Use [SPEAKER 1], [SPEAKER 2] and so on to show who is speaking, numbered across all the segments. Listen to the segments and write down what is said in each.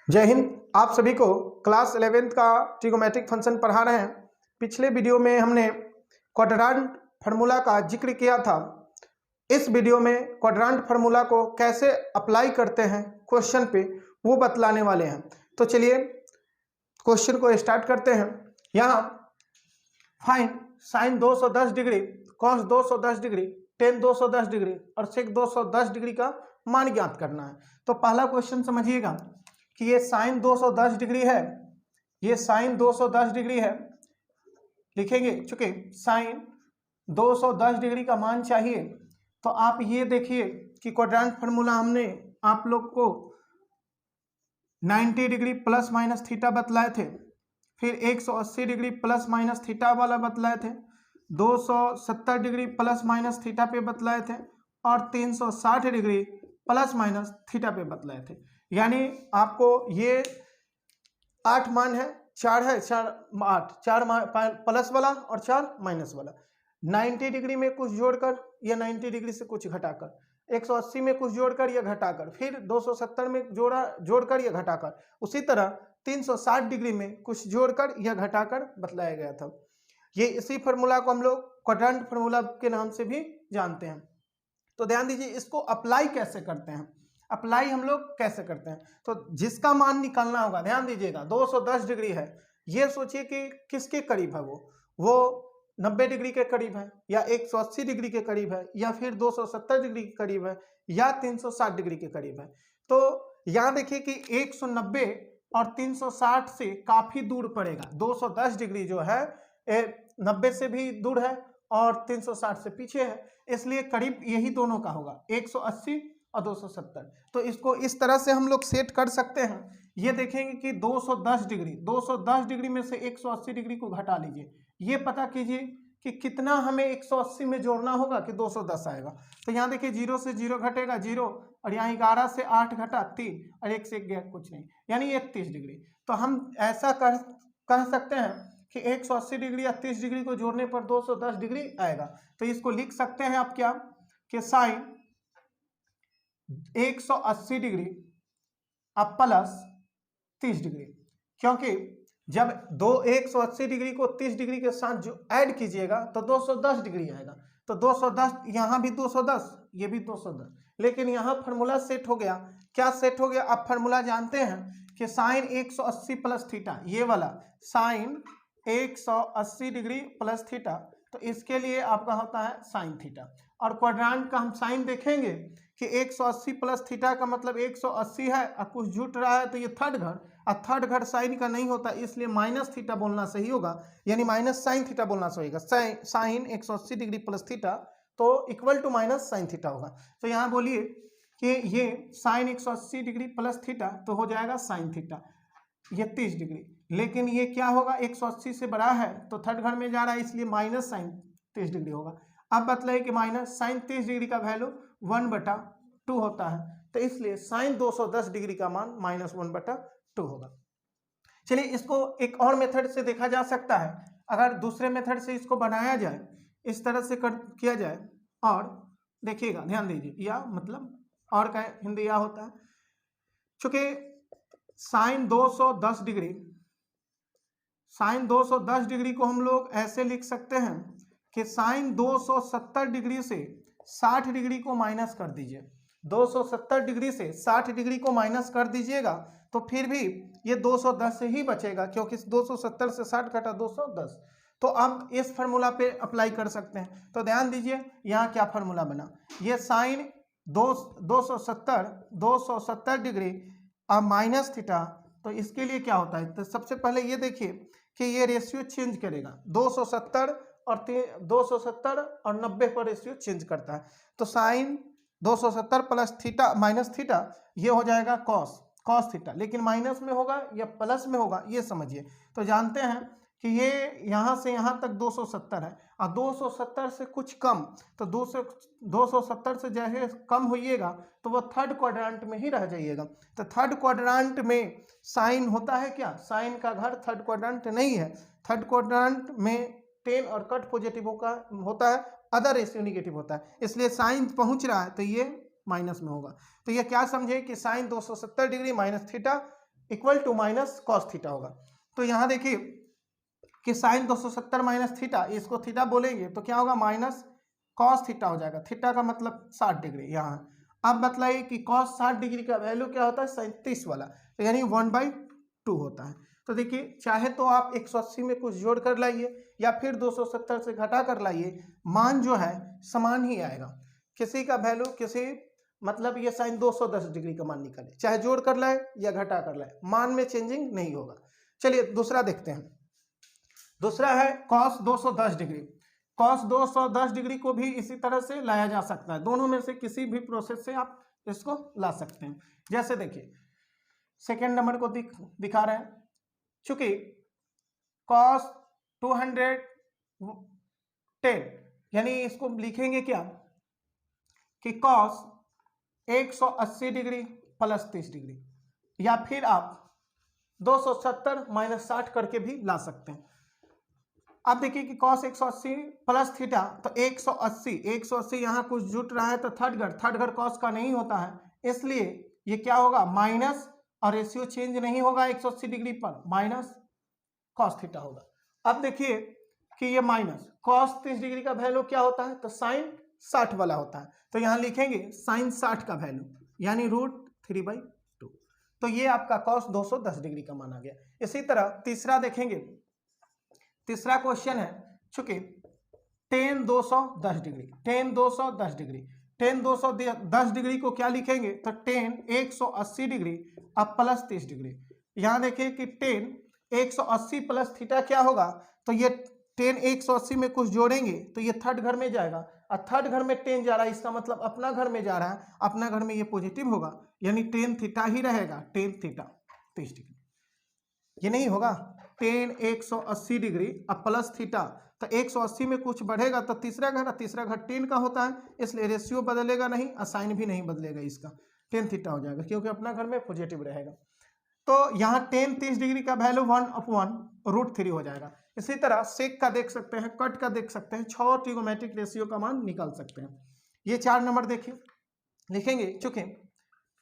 [SPEAKER 1] जय हिंद। आप सभी को क्लास 11th का ट्रिगोमेट्रिक फंक्शन पढ़ा रहे हैं। पिछले वीडियो में हमने क्वाड्रेंट फार्मूला का जिक्र किया था। इस वीडियो में क्वाड्रेंट फार्मूला को कैसे अप्लाई करते हैं क्वेश्चन पे वो बतलाने वाले हैं। तो चलिए क्वेश्चन को स्टार्ट करते हैं। यहाँ find sign 210 degree, cos 210 degree, ten 210 degree और सेक 210 डिग्री का मान ज्ञात करना है। तो पहला क्वेश्चन समझिएगा कि ये साइन 210 डिग्री है, ये साइन 210 डिग्री है, लिखेंगे। चूंकि साइन 210 डिग्री का मान चाहिए तो आप ये देखिए कि क्वाड्रेंट फार्मूला हमने आप लोग को 90 डिग्री प्लस माइनस थीटा बतलाए थे, फिर 180 डिग्री प्लस माइनस थीटा वाला बतलाए थे, 270 डिग्री प्लस माइनस थीटा पे बतलाए थे और 360 डिग्री प्लस माइनस थीटा पे बतलाए थे। यानी आपको ये 8 मान है, 4 है, 4 8, 4 प्लस वाला और 4 माइनस वाला। 90 डिग्री में कुछ जोड़कर या 90 डिग्री से कुछ घटाकर, 180 में कुछ जोड़कर या घटाकर, फिर 270 में जोड़कर या घटाकर, उसी तरह 360 डिग्री में कुछ जोड़कर या घटाकर बतलाया गया था। ये इसी फार्मूला को हम लोग क्वाड्रेंट फार्मूला के नाम से भी जानते हैं। तो ध्यान दीजिए, इसको अप्लाई कैसे करते हैं, अप्लाई हम लोग कैसे करते हैं। तो जिसका मान निकालना होगा, ध्यान दीजिएगा 210 डिग्री है, ये सोचिए कि किसके करीब है, वो 90 डिग्री के करीब है या 180 डिग्री के करीब है या फिर 270 डिग्री के करीब है या 360 डिग्री के करीब है। तो यहाँ देखिए कि 190 और 360 से काफी दूर पड़ेगा। 210 डिग्री जो है 90 से भी दूर है और 360 से पीछे है, इसलिए करीब यही दोनों का होगा, 180 और 270। तो इसको इस तरह से हम लोग सेट कर सकते हैं। ये देखेंगे कि 210 डिग्री में से 180 डिग्री को घटा लीजिए, ये पता कीजिए कि कितना हमें 180 में जोड़ना होगा कि 210 आएगा। तो यहाँ देखिए 0 से 0 घटेगा 0 और यहाँ 11 से 8 घटा 3 और 1 से 1 गया कुछ नहीं, यानी 31 डिग्री। तो हम ऐसा कह सकते हैं कि 180 डिग्री या 30 डिग्री को जोड़ने पर 210 डिग्री आएगा। तो इसको लिख सकते हैं आप क्या कि साइन 180 डिग्री अब प्लस 30 डिग्री, क्योंकि जब 180 डिग्री को 30 डिग्री के साथ जो ऐड कीजिएगा तो 210 डिग्री आएगा। तो 210, यहाँ भी 210, ये भी 210, लेकिन यहाँ फार्मूला सेट हो गया। क्या सेट हो गया? आप फार्मूला जानते हैं कि साइन 180 प्लस थीटा, ये वाला साइन 180 डिग्री प्लस थीटा, तो इसके लिए आपका होता है साइन थीटा। और क्वाड्रेंट का हम साइन देखेंगे कि 180 प्लस थीटा का मतलब 180 है और कुछ जुट रहा है तो ये थर्ड घर, और थर्ड घर साइन का नहीं होता, इसलिए माइनस थीटा बोलना सही होगा, यानी माइनस साइन थीटा बोलना सही होगा। साइन 180 डिग्री प्लस थीटा तो equal to minus sine theta होगा। तो यहाँ बोलिए कि ये साइन 180 डिग्री प्लस थीटा तो हो जाएगा साइन थीटा, ये 30 डिग्री। लेकिन ये क्या होगा, 180 से बड़ा है तो थर्ड घर में जा रहा है, इसलिए माइनस साइन 30 डिग्री होगा। अब बतलाइए कि माइनस साइन 30 डिग्री का वैल्यू 1/2 होता है, तो इसलिए साइन 210 डिग्री का मान -1/2 होगा। चलिए इसको एक और मेथड से देखा जा सकता है। अगर दूसरे मेथड से इसको बनाया जाए, इस तरह से किया जाए, और देखिएगा ध्यान दीजिए, या मतलब और का हिंदी या होता है, चूंकि साइन 210 डिग्री को हम लोग ऐसे लिख सकते हैं कि साइन 270 डिग्री से 60 डिग्री को माइनस कर दीजिए। 270 डिग्री से 60 डिग्री को माइनस कर दीजिएगा तो फिर भी ये 210 से ही बचेगा, क्योंकि 270 से 60 घटा 210। तो अब इस फार्मूला पे अप्लाई कर सकते हैं। तो ध्यान दीजिए यहाँ क्या फार्मूला बना, ये साइन 270 डिग्री अब माइनस थीटा, तो इसके लिए क्या होता है, तो सबसे पहले ये देखिए कि ये रेशियो चेंज करेगा, 270 और 90 पर रेशियो चेंज करता है। तो sine 270 plus theta minus theta ये हो जाएगा कॉस थीटा, लेकिन माइनस में होगा या प्लस में होगा ये समझिए। तो जानते हैं कि ये यहाँ से यहाँ तक 270 है और 270 से कुछ कम, तो 270 से जैसे कम होइएगा तो वह थर्ड क्वाड्रेंट में ही रह जाइएगा। तो थर्ड क्वाड्रेंट में साइन होता है क्या, साइन का घर थर्ड क्वाड्रेंट नहीं है। थर्ड क्वाड्रेंट में टेन और कट पॉजिटिव होता है, अदर रेशियो निगेटिव होता है, इसलिए साइन पहुंच रहा है तो ये माइनस में होगा। तो ये क्या समझे कि sine 270 degree minus theta equal to minus cos theta होगा। तो यहाँ देखिए कि साइन 270 माइनस थीटा, इसको थीटा बोलेंगे तो क्या होगा, माइनस कॉस थीटा हो जाएगा। थीटा का मतलब 60 डिग्री यहाँ। अब बताइए कि कॉस 60 डिग्री का वैल्यू क्या होता है, 37 वाला, तो यानी 1/2 होता है। तो देखिए चाहे तो आप 180 में कुछ जोड़ कर लाइए या फिर 270 से घटा कर लाइए, मान जो है समान ही आएगा। किसी का वैल्यू किसी मतलब ये साइन 210 डिग्री का मान निकाले, चाहे जोड़ कर लाए या घटा कर लाए, मान में चेंजिंग नहीं होगा। चलिए दूसरा देखते हैं। दूसरा है कॉस 210 डिग्री। कॉस 210 डिग्री को भी इसी तरह से लाया जा सकता है, दोनों में से किसी भी प्रोसेस से आप इसको ला सकते हैं। जैसे देखिए सेकेंड नंबर को दिखा रहे हैं, चूंकि कॉस 210 यानी इसको लिखेंगे क्या कि कॉस 180 डिग्री प्लस 30 डिग्री, या फिर आप 270 माइनस 60 करके भी ला सकते हैं। अब देखिए कि cos 180 प्लस थीटा, तो 180 यहाँ कुछ जुट रहा है तो थर्ड घर cos का नहीं होता है, इसलिए ये क्या होगा, माइनस, और रेशियो चेंज नहीं होगा 180 डिग्री पर, माइनस cos थीटा होगा। अब देखिए कि ये माइनस cos 30 डिग्री का वैल्यू क्या होता है, तो साइन 60 वाला होता है, तो यहाँ लिखेंगे साइन 60 का वैल्यू यानी √3/2। तो ये आपका cos 210 डिग्री का मान आ गया। इसी तरह तीसरा देखेंगे, तीसरा क्वेश्चन है, चूंकि tan 210 degree, tan 210 degree, tan 210 degree को क्या लिखेंगे, तो tan 180 डिग्री अब प्लस 30 डिग्री। यहाँ देखिए कि tan 180 प्लस थीटा क्या होगा, तो ये tan 180 में कुछ जोड़ेंगे तो ये थर्ड घर में जाएगा, और थर्ड घर में tan जा रहा है, इसका मतलब अपना घर में जा रहा है, अपना घर में ये पॉजिटिव होगा, यानी tan थीटा ही रहेगा, tan थीटा 30 डिग्री। ये नहीं होगा tan 180 डिग्री अब प्लस थीटा, तो 180 में कुछ बढ़ेगा तो तीसरा घर tan का होता है, इसलिए रेशियो बदलेगा नहीं, साइन भी नहीं बदलेगा, इसका tan थीटा हो जाएगा क्योंकि अपना घर में पॉजिटिव रहेगा। तो यहाँ tan 30 डिग्री का वैल्यू 1/√3 हो जाएगा। इसी तरह सेक का देख सकते हैं, कट का देख सकते हैं, 6 ट्रिगोमेट्रिक रेशियो का मान निकाल सकते हैं। ये 4 नंबर देखिए लिखेंगे, चूंकि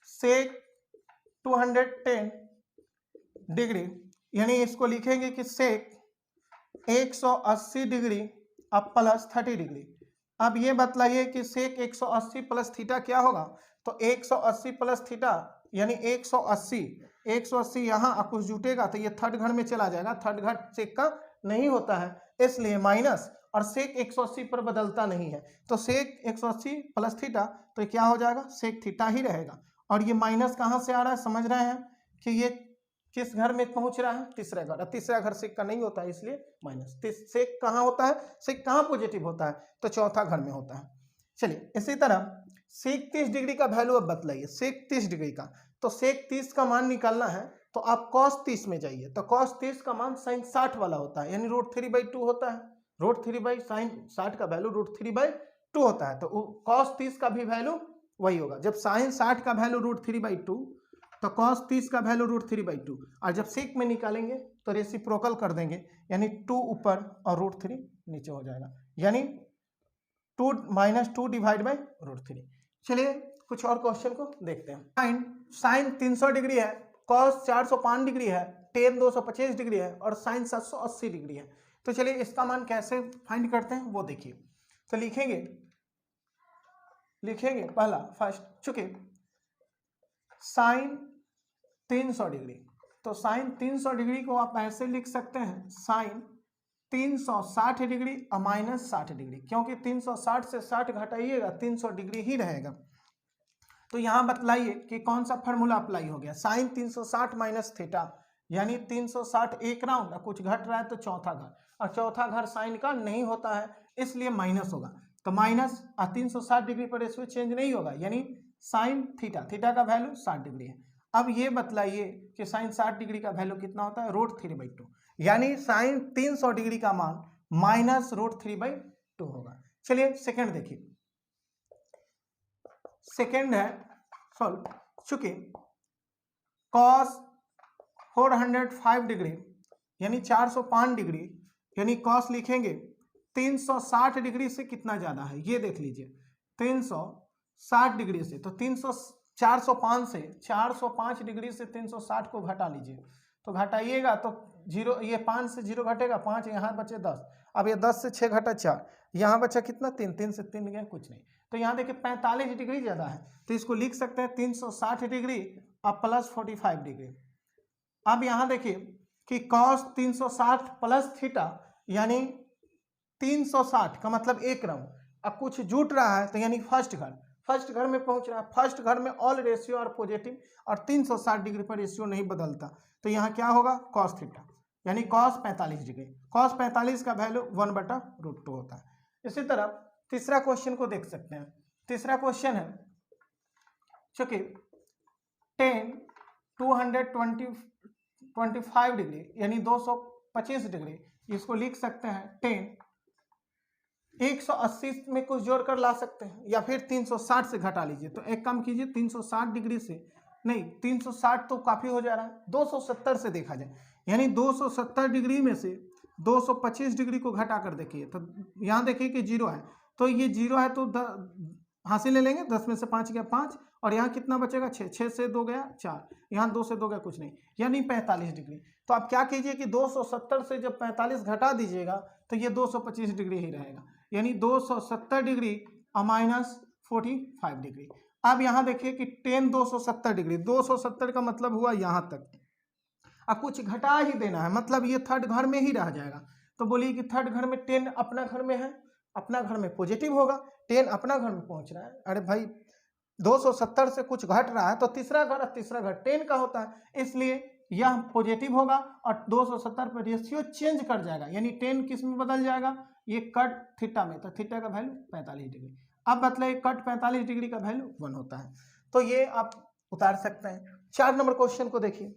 [SPEAKER 1] सेक 210 डिग्री यानी इसको लिखेंगे कि सेक 180 डिग्री अब प्लस 30 डिग्री। अब ये बतलाइए कि सेक 180 प्लस थीटा क्या होगा, तो 180 प्लस थीटा यानी 180 यहाँ कुछ जुटेगा तो ये थर्ड घर में चला जाएगा, थर्ड घर सेक का नहीं होता है, इसलिए माइनस, और सेक 180 पर बदलता नहीं है, तो सेक 180 प्लस थीटा तो क्या हो जाएगा, सेक थीटा ही रहेगा। और ये माइनस कहाँ से आ रहा है, समझ रहे हैं कि ये किस घर में पहुंच रहा है, तीसरा घर, तीसरा घर सेक का नहीं होता है इसलिए माइनस। सेक कहाँ होता है, सेक कहाँ पॉजिटिव होता है, तो चौथा घर में होता है। चलिए इसी तरह सेक 30 डिग्री का वैल्यू अब बतलाइए, सेक 30 डिग्री का, तो सेक 30 का मान निकालना है तो आप cos 30 में जाइए, तो cos 30 का मान साइन 60 वाला होता है, यानी √3/2 होता है, √3/sin 60 का वैल्यू √3/2 होता है, तो cos 30 का भी वैल्यू वही होगा। जब साइन 60 का वैल्यू √3/2 तो cos 30 का वैल्यू √3/2, और जब सेक में निकालेंगे तो रेसिप्रोकल कर देंगे, यानी 2 ऊपर और √3 नीचे हो जाएगा, यानी 2 - 2 /√3। चलिए कुछ और क्वेश्चन को देखते हैं। साइन 300 डिग्री है, cos 405 डिग्री है, tan 225 डिग्री है और साइन 780 डिग्री है। तो चलिए इसका मान कैसे फाइंड करते हैं वो देखिए। तो लिखेंगे पहला फर्स्ट, चूंकि साइन 300 डिग्री, तो साइन 300 डिग्री को आप ऐसे लिख सकते हैं, साइन 360 डिग्री और माइनस 60 डिग्री, क्योंकि 360 से 60 घटाइएगा 300 डिग्री ही रहेगा। तो यहाँ बतलाइए कि कौन सा फार्मूला अप्लाई हो गया, साइन 360 माइनस थीटा यानी 360 एक राउंड, कुछ घट रहा है तो चौथा घर, और चौथा घर साइन का नहीं होता है इसलिए माइनस होगा, तो माइनस, और 360 डिग्री पर रेशियो चेंज नहीं होगा, यानी साइन थीटा का वैल्यू 60 डिग्री है। अब ये बतलाइए कि साइन 60 डिग्री का वैल्यू कितना होता है, √3/2, यानी साइन 300 डिग्री का मान माइनस √3/2 होगा। चलिए सेकेंड देखिए, सेकेंड है सॉल्व, चूंकि cos 405 डिग्री यानी 405 डिग्री, यानी cos लिखेंगे 360 डिग्री से कितना ज्यादा है, ये देख लीजिए 360 डिग्री से, तो 405 से 405 डिग्री से 360 को घटा लीजिए, तो घटाइएगा तो जीरो, ये 5 से 0 घटेगा 5, यहाँ बचे 10। अब ये 10 से 6 घटा 4, यहाँ बचा कितना 3, 3 से 3 गया कुछ नहीं। तो यहाँ देखिए 45 डिग्री ज़्यादा है, तो इसको लिख सकते हैं 360 डिग्री अब प्लस 45 डिग्री। अब यहाँ देखिए कि कॉस 360 प्लस थीटा यानी 360 का मतलब एक राउंड। अब कुछ जुट रहा है तो यानी फर्स्ट घर में पहुंच रहा है। फर्स्ट घर में ऑल रेशियो और पॉजिटिव और 360 डिग्री पर रेशियो नहीं बदलता, तो यहाँ क्या होगा कॉस थीटा यानी कॉस 45 डिग्री। कॉस 45 का वैल्यू 1/√2 होता है। इसी तरह तीसरा क्वेश्चन को देख सकते हैं। तीसरा क्वेश्चन है चूंकि tan 225 डिग्री यानी 225 डिग्री, इसको लिख सकते हैं tan 180 में कुछ जोड़ कर ला सकते हैं या फिर 360 से घटा लीजिए। तो एक काम कीजिए 360 डिग्री से नहीं, 360 तो काफ़ी हो जा रहा है, 270 से देखा जाए यानी 270 डिग्री में से 225 डिग्री को घटा कर देखिए। तो यहाँ देखिए कि 0 है, तो ये 0 है तो हासिल ले लेंगे, 10 में से 5 गया 5 और यहाँ कितना बचेगा 6, 6 से 2 गया 4, यहाँ 2 से 2 गया कुछ नहीं यानी 45 डिग्री। तो आप क्या कीजिए कि 270 से जब 45 घटा दीजिएगा तो ये 225 डिग्री ही रहेगा यानी 270 डिग्री माइनस 45 डिग्री। अब यहाँ देखिए कि tan 270 डिग्री, 270 का मतलब हुआ यहाँ तक। अब कुछ घटा ही देना है, मतलब ये थर्ड घर में ही रह जाएगा। तो बोलिए कि थर्ड घर में tan अपना घर में है, अपना घर में पॉजिटिव होगा, tan अपना घर में पहुंच रहा है। अरे भाई 270 से कुछ घट रहा है तो तीसरा घर tan का होता है, इसलिए यह पॉजिटिव होगा और 270 पर रेशियो चेंज कर जाएगा यानी tan किस में बदल जाएगा, ये कट थीटा में, तो थीटा का वैल्यू 45 डिग्री। अब बतलाइए कट 45 डिग्री का वैल्यू 1 होता है, तो ये आप उतार सकते हैं। 4 नंबर क्वेश्चन को देखिए।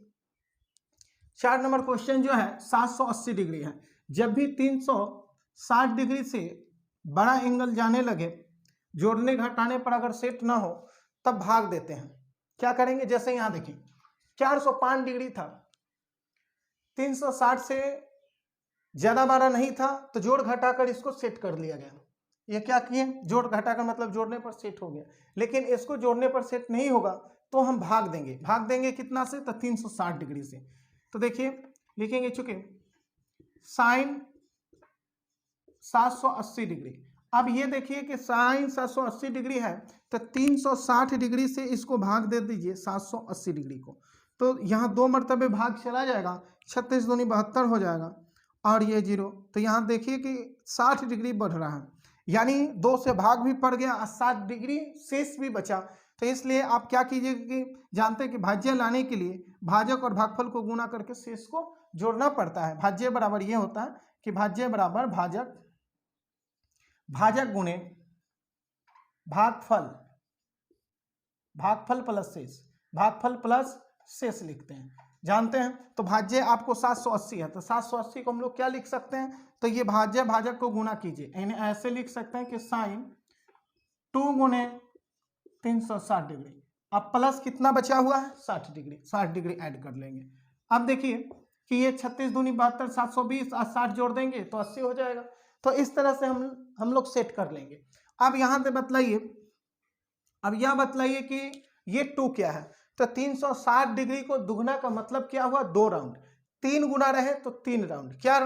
[SPEAKER 1] 4 नंबर क्वेश्चन जो है 780 डिग्री है। जब भी 360 डिग्री से बड़ा एंगल जाने लगे, जोड़ने घटाने पर अगर सेट ना हो तब भाग देते हैं। क्या करेंगे, जैसे यहाँ देखिए 405 डिग्री था, 360 से ज्यादा बड़ा नहीं था तो जोड़ घटाकर इसको सेट कर लिया गया। ये क्या किए, जोड़ घटाकर मतलब जोड़ने पर सेट हो गया, लेकिन इसको जोड़ने पर सेट नहीं होगा तो हम भाग देंगे कितना से, तो 360 डिग्री से। तो देखिए लिखेंगे चूंकि साइन 780 डिग्री। अब ये देखिए कि साइन 780 डिग्री है तो 360 डिग्री से इसको भाग दे दीजिए 780 डिग्री को, तो यहाँ 2 मरतबे भाग चला जाएगा, 36 दूनी 72 हो जाएगा और ये 0। तो यहाँ देखिए कि 60 डिग्री बढ़ रहा है यानी 2 से भाग भी पड़ गया और 60 डिग्री शेष भी बचा। तो इसलिए आप क्या कीजिएगा कि जानते हैं कि भाज्य लाने के लिए भाजक और भागफल को गुणा करके शेष को जोड़ना पड़ता है। भाज्य बराबर ये होता है कि भाज्य बराबर भाजक गुणे भागफल, भागफल प्लस शेष लिखते हैं, जानते हैं। तो भाज्य आपको 780 है तो 780 को हम लोग क्या लिख सकते हैं, तो ये भाज्य भाजक को गुणा कीजिए, यानी ऐसे लिख सकते हैं कि साइन 2 गुणे 360 डिग्री। अब प्लस कितना बचा हुआ है 60 डिग्री, 60 डिग्री ऐड कर लेंगे। अब देखिए कि ये 36 दूनी 72, 720 और 60 जोड़ देंगे तो 80 हो जाएगा। तो इस तरह से हम लोग सेट कर लेंगे। अब यहाँ से बतलाइए, अब यह बतलाइए कि ये 2 क्या है, तो 360 डिग्री को दुगना का मतलब क्या हुआ 2 राउंड, 3 गुना रहे तो 3 राउंड, क्या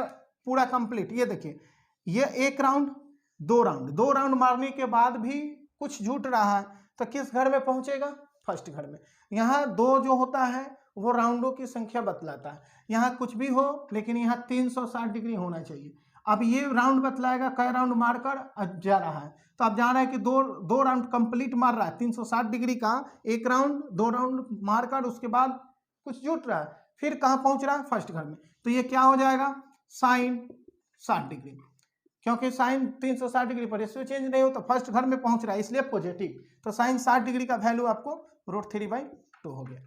[SPEAKER 1] पूरा कंप्लीट। ये देखिए ये 1 राउंड 2 राउंड, 2 राउंड मारने के बाद भी कुछ जुट रहा है तो किस घर में पहुंचेगा, फर्स्ट घर में। यहाँ 2 जो होता है वो राउंडों की संख्या बतलाता है, यहाँ कुछ भी हो लेकिन यहाँ 360 डिग्री होना चाहिए। अब ये राउंड बतलाएगा कई राउंड मारकर जा रहा है, तो अब जान रहा है कि दो राउंड कंप्लीट मार रहा है, 360 डिग्री का 1 राउंड 2 राउंड मारकर उसके बाद कुछ जुट रहा है, फिर कहाँ पहुंच रहा है फर्स्ट घर में। तो ये क्या हो जाएगा साइन 60 डिग्री, क्योंकि साइन 360 डिग्री पर रेशियो चेंज नहीं हो तो फर्स्ट घर में पहुंच रहा है इसलिए पॉजिटिव। तो साइन 60 डिग्री का वैल्यू आपको √3/2 हो गया।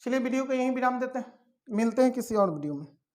[SPEAKER 1] चलिए वीडियो को यहीं विराम देते हैं, मिलते हैं किसी और वीडियो में।